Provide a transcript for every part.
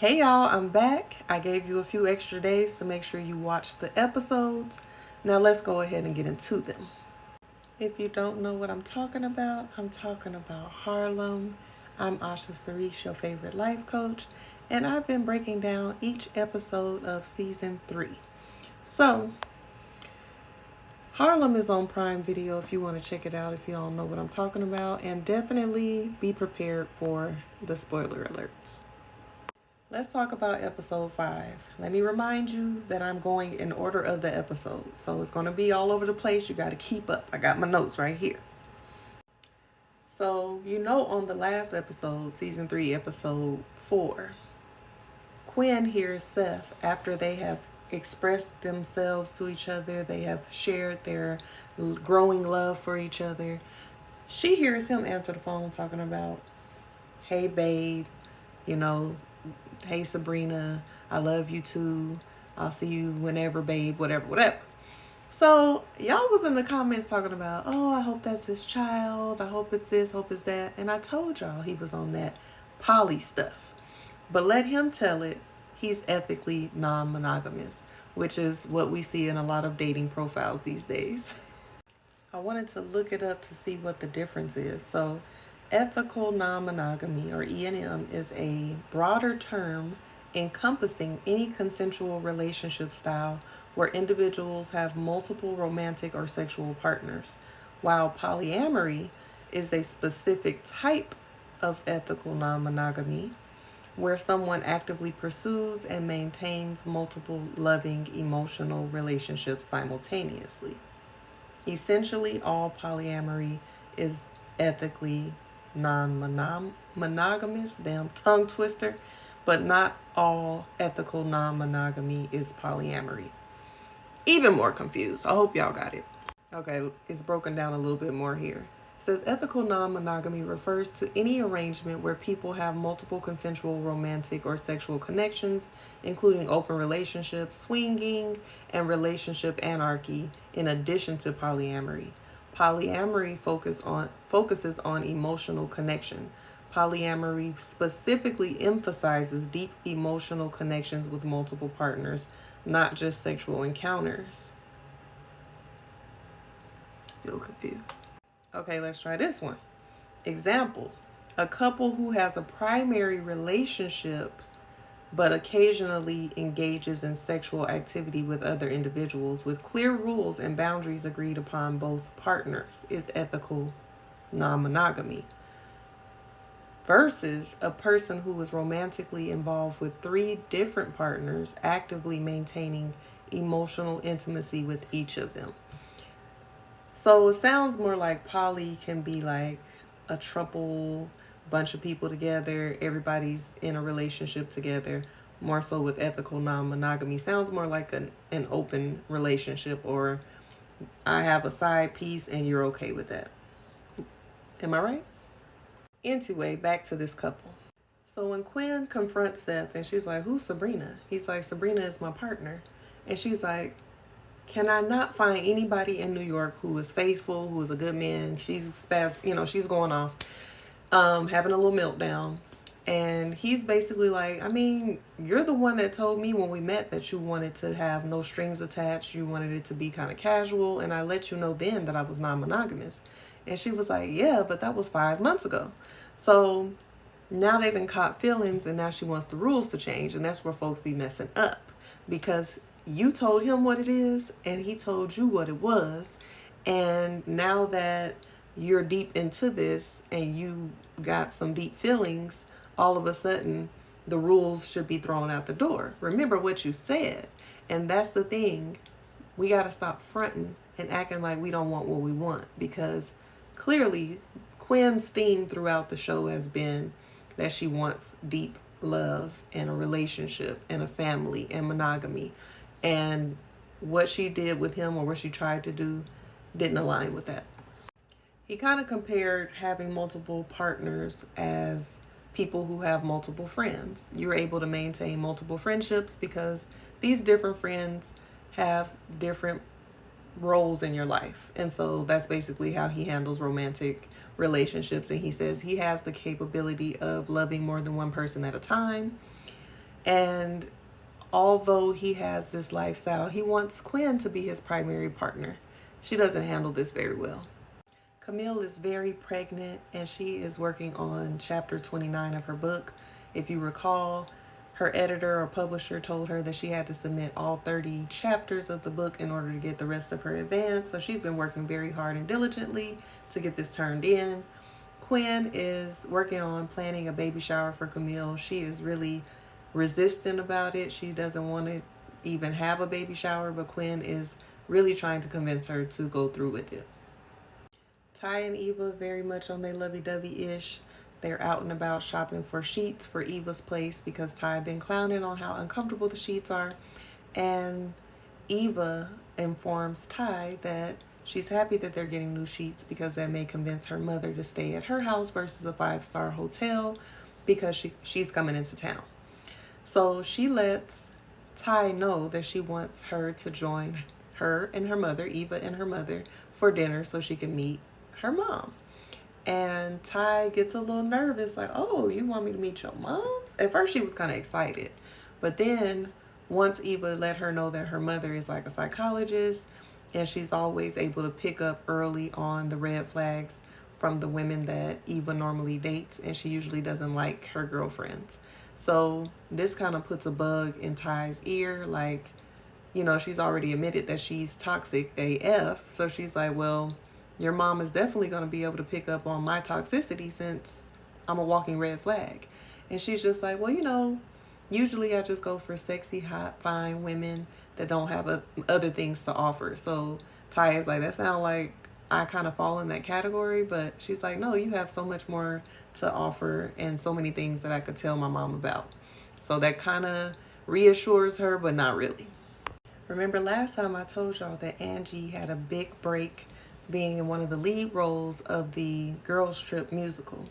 Hey y'all, I'm back. I gave you a few extra days to make sure you watch the episodes. Now let's go ahead and get into them. If you don't know what I'm talking about Harlem. I'm Asha Sarish, your favorite life coach, and I've been breaking down each episode of season 3. So, Harlem is on Prime Video if you want to check it out if you don't know what I'm talking about, and definitely be prepared for the spoiler alerts. Let's talk about episode 5. Let me remind you that I'm going in order of the episode. So it's going to be all over the place. You got to keep up. I got my notes right here. So, on the last episode, season 3, episode 4, Quinn hears Seth after they have expressed themselves to each other. They have shared their growing love for each other. She hears him answer the phone talking about, hey, babe, hey Sabrina, I love you too. I'll see you whenever, babe, whatever. So y'all was in the comments talking about, oh, I hope that's his child. I hope it's this, hope it's that. And I told y'all he was on that poly stuff. But let him tell it, he's ethically non-monogamous, which is what we see in a lot of dating profiles these days. I wanted to look it up to see what the difference is. So ethical non-monogamy, or E&M, is a broader term encompassing any consensual relationship style where individuals have multiple romantic or sexual partners, while polyamory is a specific type of ethical non-monogamy where someone actively pursues and maintains multiple loving emotional relationships simultaneously. Essentially, all polyamory is ethically non-monogamous, damn tongue twister, but not all ethical non-monogamy is polyamory. Even more confused. I hope y'all got it. Okay, it's broken down a little bit more here. It says ethical non-monogamy refers to any arrangement where people have multiple consensual romantic or sexual connections, including open relationships, swinging, and relationship anarchy, in addition to polyamory. Polyamory focuses on emotional connection. Polyamory specifically emphasizes deep emotional connections with multiple partners, not just sexual encounters. Still confused. Okay, let's try this one. Example, a couple who has a primary relationship but occasionally engages in sexual activity with other individuals with clear rules and boundaries agreed upon both partners is ethical non-monogamy. Versus a person who is romantically involved with 3 different partners, actively maintaining emotional intimacy with each of them. So it sounds more like poly can be like a triple bunch of people together, everybody's in a relationship together. More so with ethical non-monogamy sounds more like an open relationship, or I have a side piece and you're okay with that. Am I right? Anyway, back to this couple. So when Quinn confronts Seth and she's like, who's Sabrina? He's like, Sabrina is my partner. And she's like, can I not find anybody in New York who is faithful, who is a good man? She's she's going off, having a little meltdown. And he's basically like, I mean, you're the one that told me when we met that you wanted to have no strings attached. You wanted it to be kind of casual. And I let you know then that I was non-monogamous. And she was like, yeah, but that was 5 months ago. So now they've been caught feelings, and now she wants the rules to change. And that's where folks be messing up, because you told him what it is and he told you what it was. And now that you're deep into this and you got some deep feelings, all of a sudden the rules should be thrown out the door. Remember what you said. And that's the thing. We got to stop fronting and acting like we don't want what we want, because clearly Quinn's theme throughout the show has been that she wants deep love and a relationship and a family and monogamy. And what she did with him, or what she tried to do, didn't align with that. He kind of compared having multiple partners as people who have multiple friends. You're able to maintain multiple friendships because these different friends have different roles in your life. And so that's basically how he handles romantic relationships. And he says he has the capability of loving more than one person at a time. And although he has this lifestyle, he wants Quinn to be his primary partner. She doesn't handle this very well. Camille is very pregnant and she is working on chapter 29 of her book. If you recall, her editor or publisher told her that she had to submit all 30 chapters of the book in order to get the rest of her advance. So she's been working very hard and diligently to get this turned in. Quinn is working on planning a baby shower for Camille. She is really resistant about it. She doesn't want to even have a baby shower, but Quinn is really trying to convince her to go through with it. Ty and Eva very much on their lovey-dovey-ish. They're out and about shopping for sheets for Eva's place because Ty had been clowning on how uncomfortable the sheets are. And Eva informs Ty that she's happy that they're getting new sheets because that may convince her mother to stay at her house versus a 5-star hotel because she's coming into town. So she lets Ty know that she wants her to join her and her mother, Eva and her mother, for dinner so she can meet her mom. And Ty gets a little nervous, like, oh, you want me to meet your moms? At first she was kind of excited. But then once Eva let her know that her mother is like a psychologist and she's always able to pick up early on the red flags from the women that Eva normally dates, and she usually doesn't like her girlfriends. So this kind of puts a bug in Ty's ear, like, you know, she's already admitted that she's toxic AF. So she's like, well, your mom is definitely going to be able to pick up on my toxicity since I'm a walking red flag. And she's just like, well, you know, usually I just go for sexy, hot, fine women that don't have other things to offer. So Ty is like, that sounds like I kind of fall in that category. But she's like, no, you have so much more to offer and so many things that I could tell my mom about. So that kind of reassures her, but not really. Remember last time I told y'all that Angie had a big break being in one of the lead roles of the Girls Trip musical.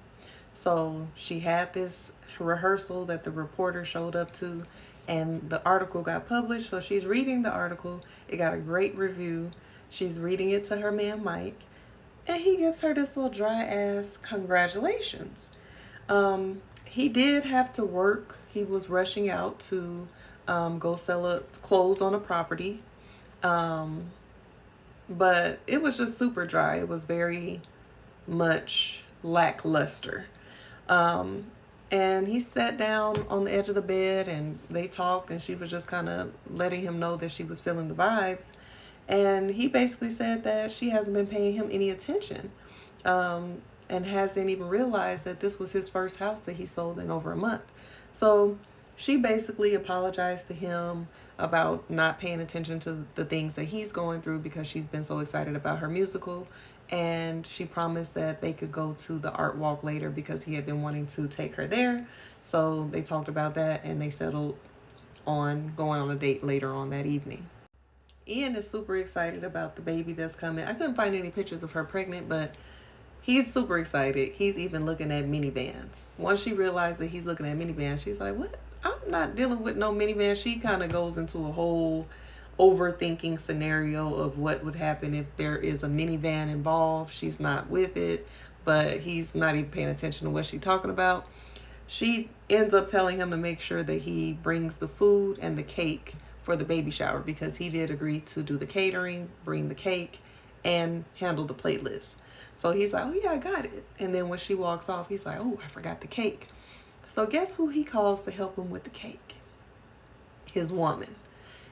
So she had this rehearsal that the reporter showed up to, and the article got published. So she's reading the article. It got a great review. She's reading it to her man Mike, and he gives her this little dry ass congratulations. He did have to work. He was rushing out to go sell clothes on a property. But it was just super dry. It was very much lackluster. And he sat down on the edge of the bed and they talked, and she was just kind of letting him know that she was feeling the vibes. And he basically said that she hasn't been paying him any attention, and hasn't even realized that this was his first house that he sold in over a month. So she basically apologized to him about not paying attention to the things that he's going through because she's been so excited about her musical. And she promised that they could go to the art walk later because he had been wanting to take her there. So they talked about that and they settled on going on a date later on that evening. Ian is super excited about the baby that's coming. I couldn't find any pictures of her pregnant, but he's super excited. He's even looking at minivans. Once she realized that he's looking at minivans, she's like, what? I'm not dealing with no minivan. She kind of goes into a whole overthinking scenario of what would happen if there is a minivan involved. She's not with it, but he's not even paying attention to what she's talking about. She ends up telling him to make sure that he brings the food and the cake for the baby shower because he did agree to do the catering, bring the cake, and handle the plate list. So he's like, oh yeah, I got it. And then when she walks off, he's like, oh, I forgot the cake. So guess who he calls to help him with the cake? His woman.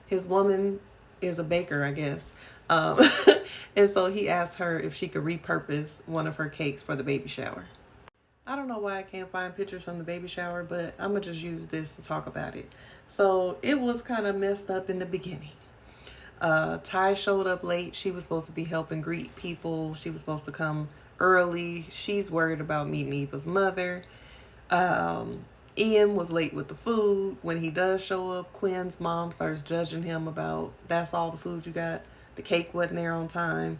His woman is a baker, I guess. And so he asked her if she could repurpose one of her cakes for the baby shower. I don't know why I can't find pictures from the baby shower, but I'm going to just use this to talk about it. So it was kind of messed up in the beginning. Ty showed up late. She was supposed to be helping greet people. She was supposed to come early. She's worried about meeting Eva's mother. Ian was late with the food. When he does show up, Quinn's mom starts judging him about, that's all the food you got. The cake wasn't there on time.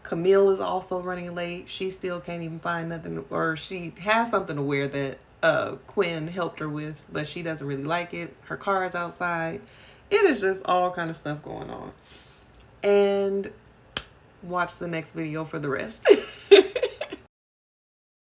Camille is also running late. She still can't even find nothing, or she has something to wear that Quinn helped her with, but she doesn't really like it. Her car is outside. It is just all kind of stuff going on. And watch the next video for the rest.